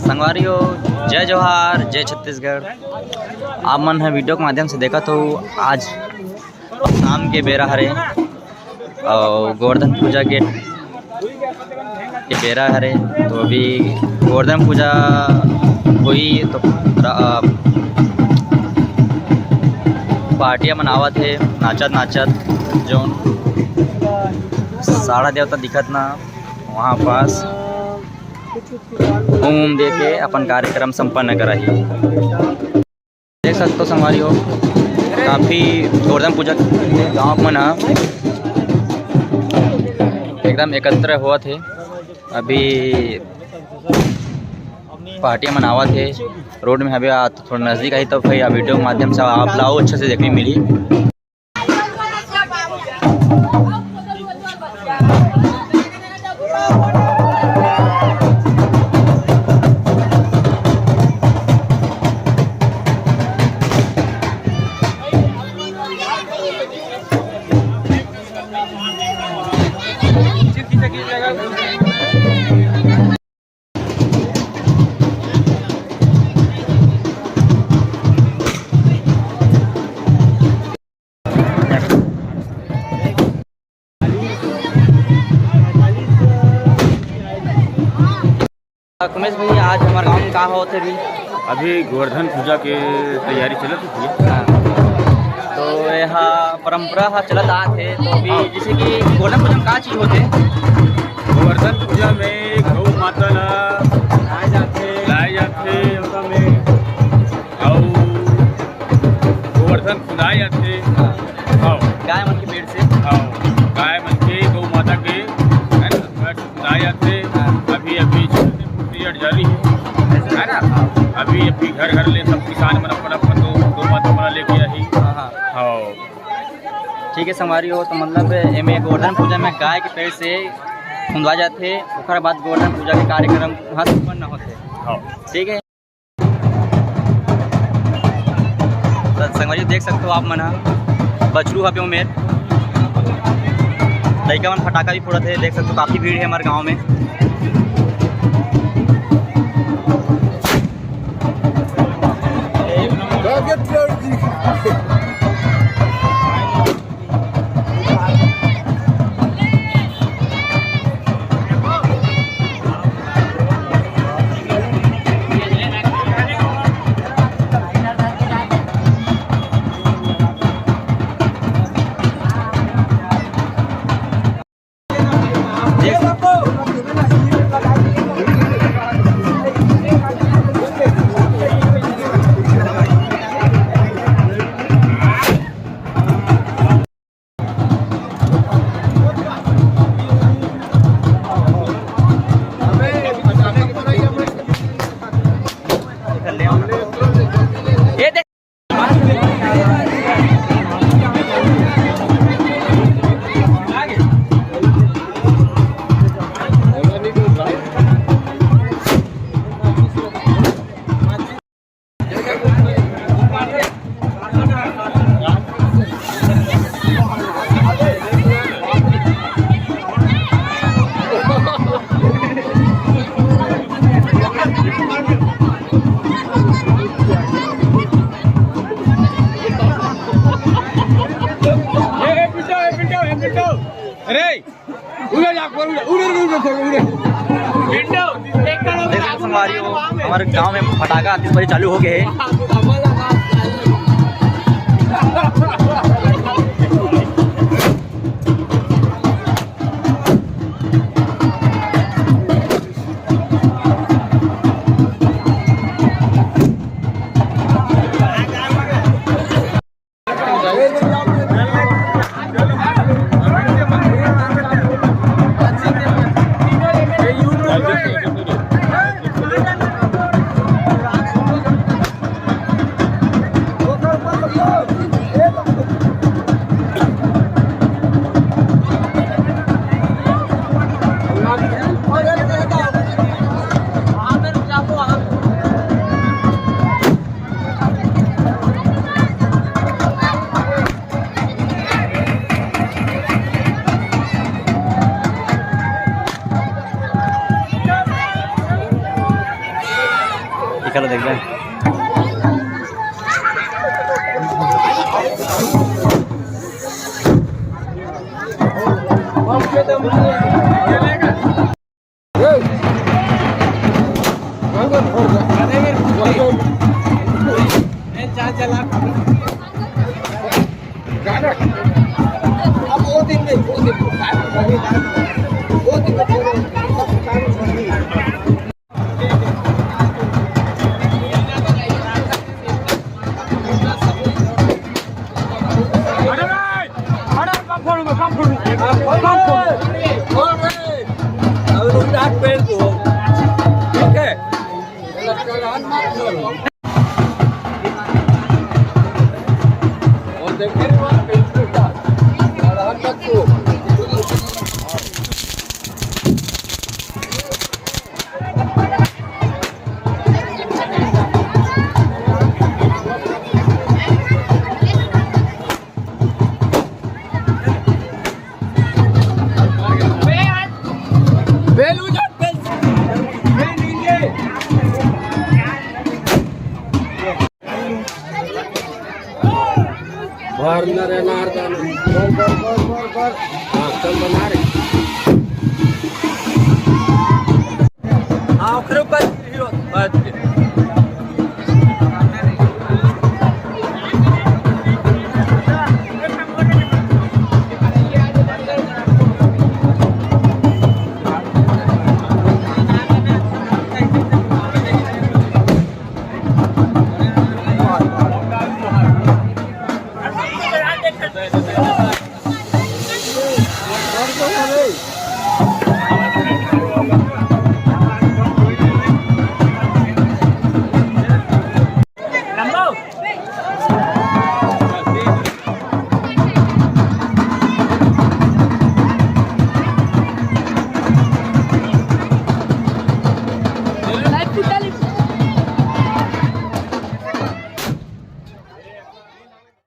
संगवारियों जय जोहार जय छत्तीसगढ़। आप मन है वीडियो के माध्यम से देखा तो आज शाम के बेरा हरे और गोवर्धन पूजा के बेरा हरे। तो अभी गोवर्धन पूजा हुई तो पार्टियाँ मनावत है नाचत जो साड़ा देवता दिखत ना वहाँ पास घूम दे के अपन कार्यक्रम संपन्न कराई। देख सकते हो संगवारी हो काफ़ी गोवर्धन पूजा गाँव में ना एकदम एकत्र हुआ थे। अभी पार्टियाँ मनावा थे रोड में अभी थोड़ा नज़दीक आई तो भाई वीडियो के माध्यम से आप लाओ अच्छे से देखने मिली। उमेश भाई आज हमारे गाँव में कहाँ होते भी अभी गोवर्धन पूजा के तैयारी चलत थी। तो यहाँ परंपरा चलत आते तो अभी जैसे कि गोवर्धन पूजा में का चीज़ होते गोवर्धन पूजा में गौ माता लाए जाते में और गोवर्धन खुदाए जाते गाय मन के पेड़ से गाय मन के गौ माता के खुदाए जाते। अभी जारी है ना। अभी घर ले सब किसान मन अपन गौ माता बना लेके आई। ठीक है संगवारी हो तो मतलब एमे गोवर्धन पूजा में गाय के पेड़ से खुंदवा जाते ओकर बाद गोवर्धन पूजा के कार्यक्रम वहाँ संपन्न होते। ठीक है तो संगवारी देख सकते हो आप मना बछरू हबे उमेर लड़का मन फटाका भी फोड़ते है। देख सकते हो काफ़ी भीड़ है हमारे गाँव में। हमारे गांव में पटाखा आतिशबाजी चालू हो गए हैं। খেলা দেখবেন। Live kita